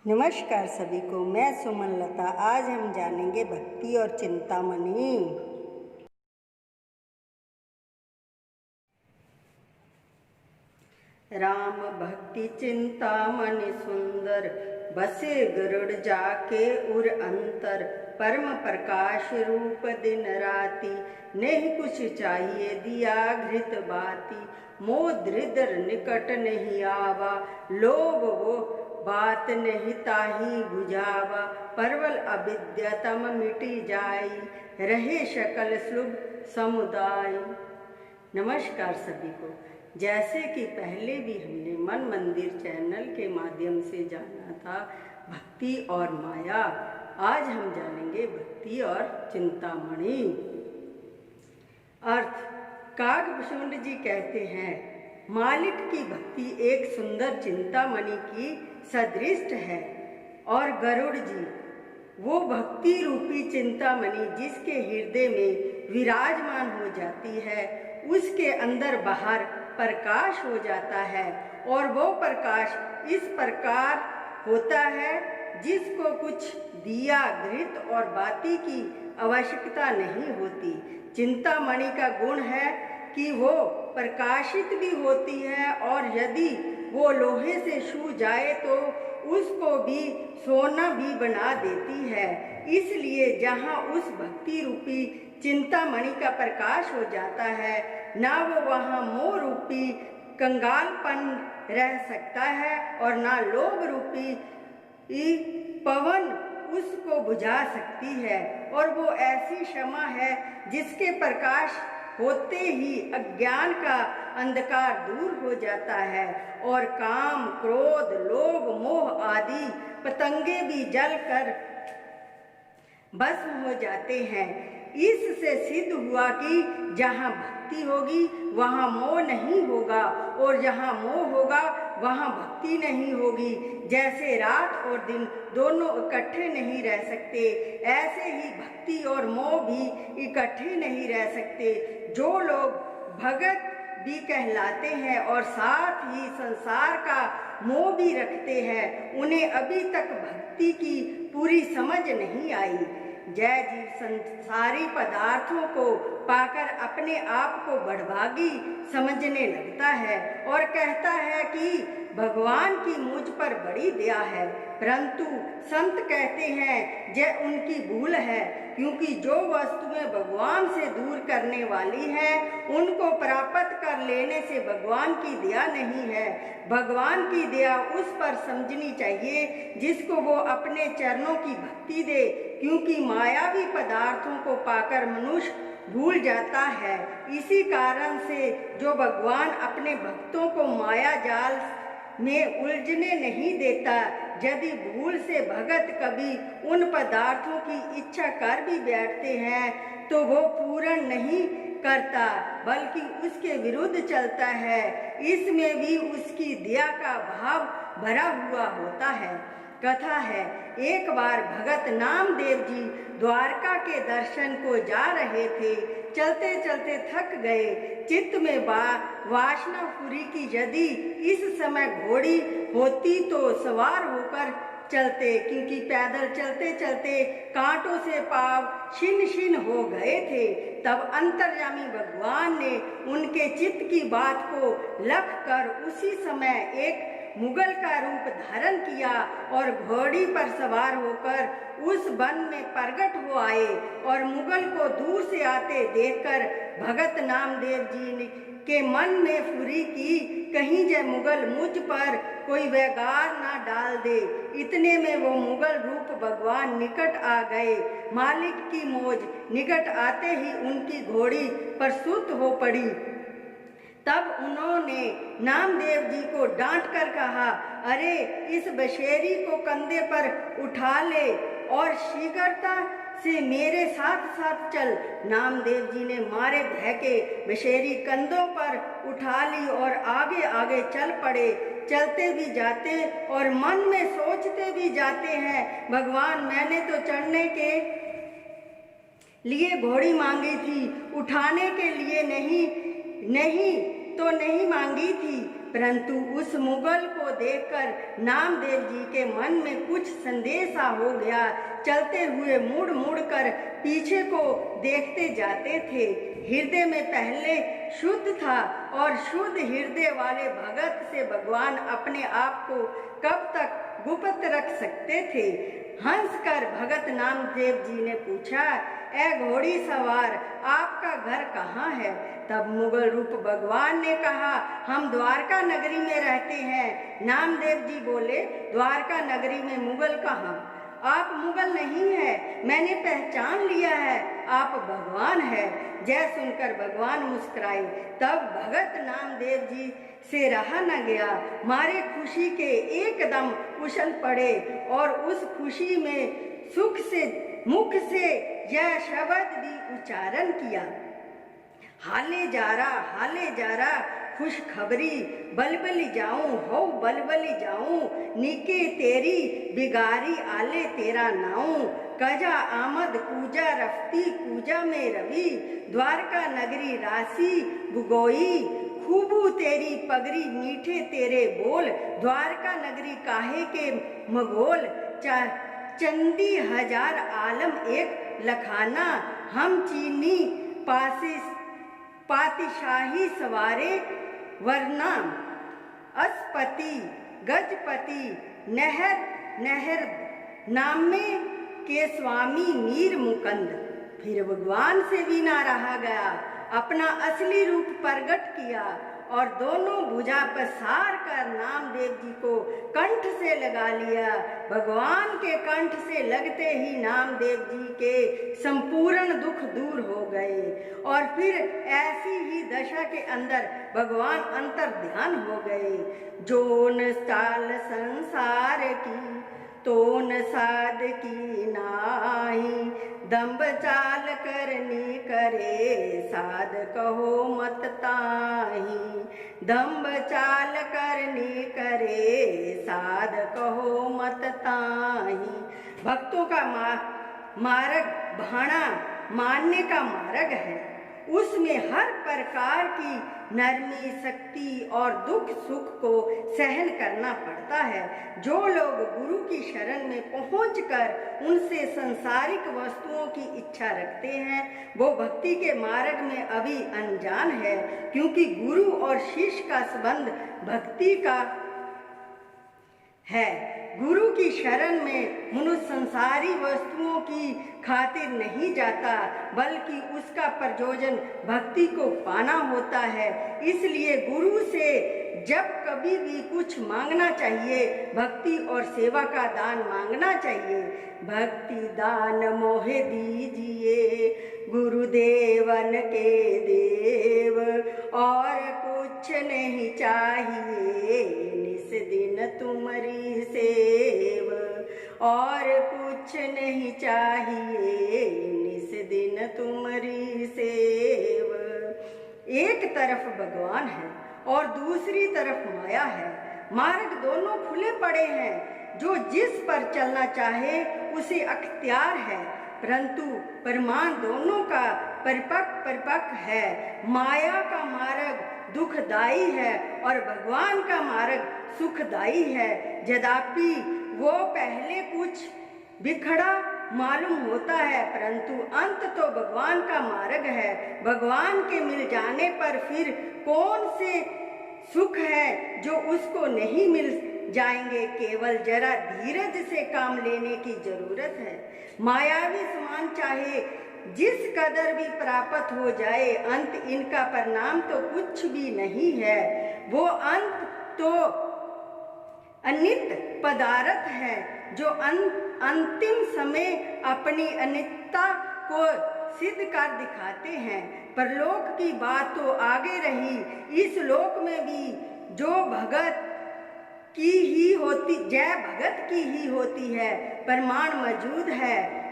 नमस्कार सभी को, मैं सुमन लता। आज हम जानेंगे भक्ति और चिंतामणि। राम भक्ति चिंतामणि सुंदर, बसे गरुड़ जाके उर अंतर। परम प्रकाश रूप दिन राति, नहीं कुछ चाहिए दिया घृत बाती। मोह धृदर निकट नहीं आवा, लोभ वो बात नहीं ताही बुझावा। परवल अविद्यतम मिटी जाई, रहे शकल शुभ समुदाय। नमस्कार सभी को। जैसे कि पहले भी हमने मन मंदिर चैनल के माध्यम से जाना था भक्ति और माया, आज हम जानेंगे भक्ति और चिंतामणि। अर्थ, कागभूषण जी कहते हैं, मालिक की भक्ति एक सुंदर चिंतामणि की सदृश है। और गरुड़ जी वो भक्ति रूपी चिंतामणि जिसके हृदय में विराजमान हो जाती है, उसके अंदर बाहर प्रकाश हो जाता है। और वो प्रकाश इस प्रकार होता है जिसको कुछ दिया घृत और बाती की आवश्यकता नहीं होती। चिंतामणि का गुण है कि वो प्रकाशित भी होती है, और यदि वो लोहे से छू जाए तो उसको भी सोना भी बना देती है। इसलिए जहाँ उस भक्ति रूपी चिंतामणि का प्रकाश हो जाता है, ना वो वहाँ मोह रूपी कंगालपन रह सकता है, और ना लोभ रूपी पवन उसको बुझा सकती है। और वो ऐसी क्षमा है जिसके प्रकाश होते ही अज्ञान का अंधकार दूर हो जाता है, और काम क्रोध लोभ मोह आदि पतंगे भी जलकर भस्म हो जाते हैं। इससे सिद्ध हुआ कि जहाँ भक्ति होगी वहाँ मोह नहीं होगा, और जहाँ मोह होगा वहाँ भक्ति नहीं होगी। जैसे रात और दिन दोनों इकट्ठे नहीं रह सकते, ऐसे ही भक्ति और मोह भी इकट्ठे नहीं रह सकते। जो लोग भगत भी कहलाते हैं और साथ ही संसार का मोह भी रखते हैं, उन्हें अभी तक भक्ति की पूरी समझ नहीं आई। जय जीव संसारी पदार्थों को पाकर अपने आप को बड़भागी समझने लगता है और कहता है कि भगवान की मुझ पर बड़ी दया है, परंतु संत कहते हैं यह उनकी भूल है, क्योंकि जो वस्तुएं भगवान से दूर करने वाली हैं उनको प्राप्त कर लेने से भगवान की दया नहीं है। भगवान की दया उस पर समझनी चाहिए जिसको वो अपने चरणों की भक्ति दे, क्योंकि मायावी पदार्थों को पाकर मनुष्य भूल जाता है। इसी कारण से जो भगवान अपने भक्तों को माया जाल में उलझने नहीं देता, यदि भूल से भगत कभी उन पदार्थों की इच्छा कर भी बैठते हैं तो वो पूर्ण नहीं करता, बल्कि उसके विरुद्ध चलता है। इसमें भी उसकी दया का भाव भरा हुआ होता है। कथा है, एक बार भगत नामदेव जी द्वारका के दर्शन को जा रहे थे। चलते चलते थक गए, चित्त में वासना पूरी की। यदि इस समय घोड़ी होती तो सवार होकर चलते, क्योंकि पैदल चलते चलते कांटों से पांव छिन छिन हो गए थे। तब अंतर्यामी भगवान ने उनके चित्त की बात को लख कर उसी समय एक मुगल का रूप धारण किया और घोड़ी पर सवार होकर उस वन में प्रकट हो आए। और मुगल को दूर से आते देखकर भगत नामदेव जी ने के मन में फुरी की, कहीं जय मुगल मुझ पर कोई वैगार ना डाल दे। इतने में वो मुगल रूप भगवान निकट आ गए। मालिक की मौज निकट आते ही उनकी घोड़ी प्रसूत हो पड़ी। तब उन्होंने नामदेव जी को डांट कर कहा, अरे इस बशेरी को कंधे पर उठा ले और शीघ्रता से मेरे साथ साथ चल। नामदेव जी ने मारे भयके बशेरी कंधों पर उठा ली और आगे आगे चल पड़े। चलते भी जाते और मन में सोचते भी जाते हैं, भगवान मैंने तो चढ़ने के लिए घोड़ी मांगी थी, उठाने के लिए नहीं। तो नहीं मांगी थी, परंतु उस मुगल को देखकर नामदेव जी के मन में कुछ संदेशा हो गया। चलते हुए मुड़ मुड़ कर पीछे को देखते जाते थे। हृदय में पहले शुद्ध था और शुद्ध हृदय वाले भगत से भगवान अपने आप को कब तक गुप्त रख सकते थे। हंस कर भगत नामदेव जी ने पूछा, ए घोड़ी सवार, आपका घर कहाँ है? तब मुगल रूप भगवान ने कहा, हम द्वारका नगरी में रहते हैं। नामदेव जी बोले, द्वारका नगरी में मुगल कहाँ? आप मुगल नहीं है, मैंने पहचान लिया है, आप भगवान है। जय सुनकर भगवान मुस्कुराए। तब भगत नामदेव जी से रहा न गया, मारे खुशी के एकदम उछल पड़े और उस खुशी में सुख से मुख से यह शब्द भी उच्चारण किया, हाले जा रहा खुशखबरी, बलबली जाऊं हो बलबली जाऊं, निके तेरी बिगारी आले तेरा नाऊं, कजा आमद कूजा रफ्ती कूजा में रवि, द्वारका नगरी राशि बुगोई, खूबू तेरी पगरी मीठे तेरे बोल, द्वारका नगरी काहे के मगोल, चंदी हजार आलम एक लखाना, हम चीनी पातिशाही सवारे वरना, अस्पति गजपति नहर नामे के स्वामी मीर मुकंद। फिर भगवान से भी ना रहा गया, अपना असली रूप प्रकट किया और दोनों भुजा पर सार कर नामदेव जी को कंठ से लगा लिया। भगवान के कंठ से लगते ही नामदेव जी के संपूर्ण दुख दूर हो गए और फिर ऐसी ही दशा के अंदर भगवान अंतर ध्यान हो गए। जोन साल संसार की तोन साध की नाही, दम्भ चाल करनी करे साध कहो मत ताही, दम्भ चाल करनी करे साध कहो मत ताही। भक्तों का मार्ग भाणा मानने का मार्ग है, उसमें हर प्रकार की नरमी शक्ति और दुख सुख को सहन करना पड़ता है। जो लोग गुरु की शरण में पहुंचकर उनसे संसारिक वस्तुओं की इच्छा रखते हैं, वो भक्ति के मार्ग में अभी अनजान है, क्योंकि गुरु और शिष्य का संबंध भक्ति का है। गुरु की शरण में मनुष्य संसारी वस्तुओं की खातिर नहीं जाता, बल्कि उसका प्रयोजन भक्ति को पाना होता है। इसलिए गुरु से जब कभी भी कुछ मांगना चाहिए, भक्ति और सेवा का दान मांगना चाहिए। भक्ति दान मोहे दीजिए गुरुदेवन के देव, और कुछ नहीं चाहिए निस दिन तुम्हारी सेव, और कुछ नहीं चाहिए निस दिन तुम्हारी सेव। एक तरफ भगवान है और दूसरी तरफ माया है, मार्ग दोनों खुले पड़े हैं, जो जिस पर चलना चाहे उसे अख्तियार है, परंतु प्रमाण दोनों का परिपक्व है। माया का मार्ग दुखदाई है और भगवान का मार्ग सुखदाई है। यद्यपि वो पहले कुछ बिखड़ा मालूम होता है, परंतु अंत तो भगवान का मार्ग है। भगवान के मिल जाने पर फिर कौन से सुख है जो उसको नहीं मिल जाएंगे। केवल जरा धीरज से काम लेने की जरूरत है। मायावी समान चाहे जिस कदर भी प्राप्त हो जाए, अंत इनका परिणाम तो कुछ भी नहीं है। वो अंत तो अनित्य पदार्थ है, जो अंतिम समय अपनी अनित्यता को सिद्ध कर दिखाते हैं। परलोक की बात तो आगे रही, इस लोक में भी जो भगत की ही होती, जय भगत की ही होती है, प्रमाण मौजूद है।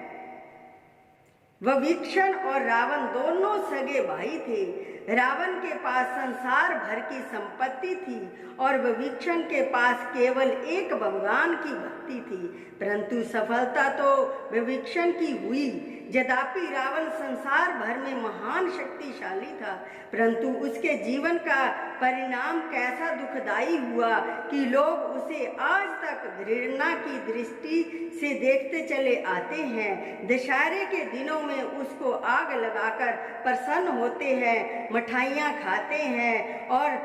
विभीषण और रावण दोनों सगे भाई थे। रावण के पास संसार भर की संपत्ति थी और विभीषण के पास केवल एक भगवान की भक्ति थी, परंतु सफलता तो विभीषण की हुई। यद्यपि रावण संसार भर में महान शक्तिशाली था, परंतु उसके जीवन का परिणाम कैसा दुखदाई हुआ कि लोग उसे आज तक घृणा की दृष्टि से देखते चले आते हैं। दशहरे के दिनों में उसको आग लगाकर प्रसन्न होते हैं, मिठाइयाँ खाते हैं और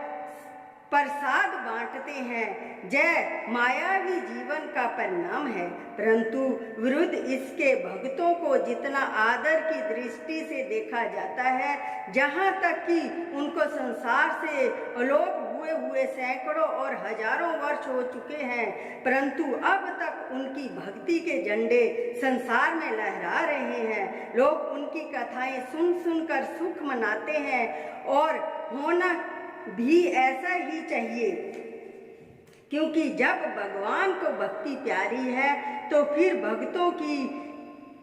प्रसाद बांटते हैं। जय मायावी जीवन का परिणाम है, परंतु विरुद्ध इसके भक्तों को जितना आदर की दृष्टि से देखा जाता है, जहाँ तक कि उनको संसार से अलोप हुए सैकड़ों और हजारों वर्ष हो चुके हैं, परंतु अब तक उनकी भक्ति के झंडे संसार में लहरा रहे हैं। लोग उनकी कथाएं सुन सुनकर सुख मनाते हैं और होना भी ऐसा ही चाहिए, क्योंकि जब भगवान को भक्ति प्यारी है तो फिर भक्तों की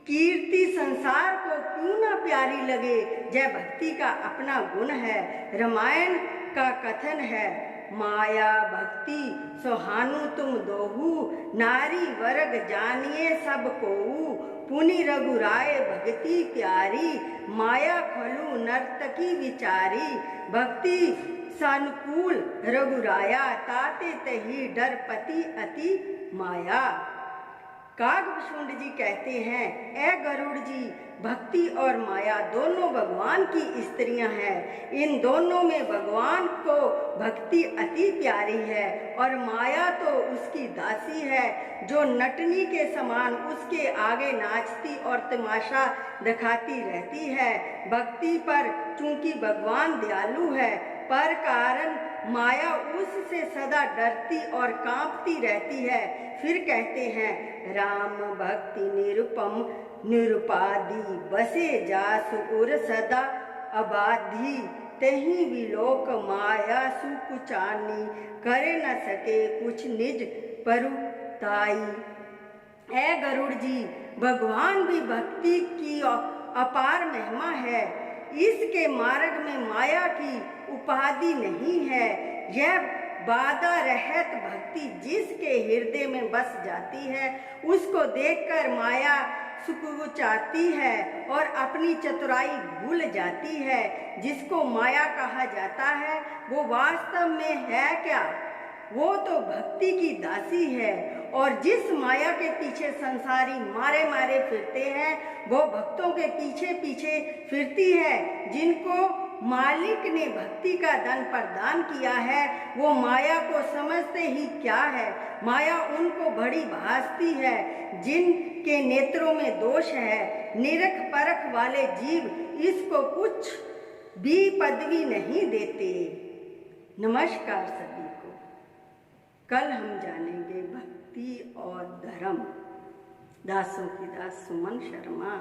कीर्ति संसार को क्यों ना प्यारी लगे। जय भक्ति का अपना गुण है। रामायण का कथन है, माया भक्ति सोहानु तुम दोहू, नारी वर्ग जानिए सब कोऊ, पुनि रघुराय भक्ति प्यारी, माया खलु नर्तकी विचारी, भक्ति सानुकूल रघुराया, ताते तही डरपति अति माया। कागभूषुंड जी कहते हैं, ए गरुड़ जी, भक्ति और माया दोनों भगवान की स्त्रियां हैं। इन दोनों में भगवान को भक्ति अति प्यारी है और माया तो उसकी दासी है, जो नटनी के समान उसके आगे नाचती और तमाशा दिखाती रहती है। भक्ति पर चूंकि भगवान दयालु है, पर कारण माया उससे सदा डरती और कांपती रहती है। फिर कहते हैं, राम भक्ति निरुपम निरुपाधि, बसे जासु उर सदा अबाधी, तही विलोक माया सुकुचानी, करे न सके कुछ निज परुताई। ऐ गरुड़ जी, भगवान भी भक्ति की अपार महिमा है। इसके मार्ग में माया की उपाधि नहीं है। यह बाधा रहित भक्ति जिसके हृदय में बस जाती है, उसको देखकर माया सुकुचाती है और अपनी चतुराई भूल जाती है। जिसको माया कहा जाता है वो वास्तव में है क्या? वो तो भक्ति की दासी है। और जिस माया के पीछे संसारी मारे मारे फिरते हैं, वो भक्तों के पीछे पीछे फिरती है। जिनको मालिक ने भक्ति का धन प्रदान किया है, वो माया को समझते ही क्या है। माया उनको बड़ी भासती है। जिनके नेत्रों में दोष है, निरख परख वाले जीव इसको कुछ भी पदवी नहीं देते। नमस्कार सभी को। कल हम जानेंगे भक्ति और धर्म। दासों की दास सुमन शर्मा।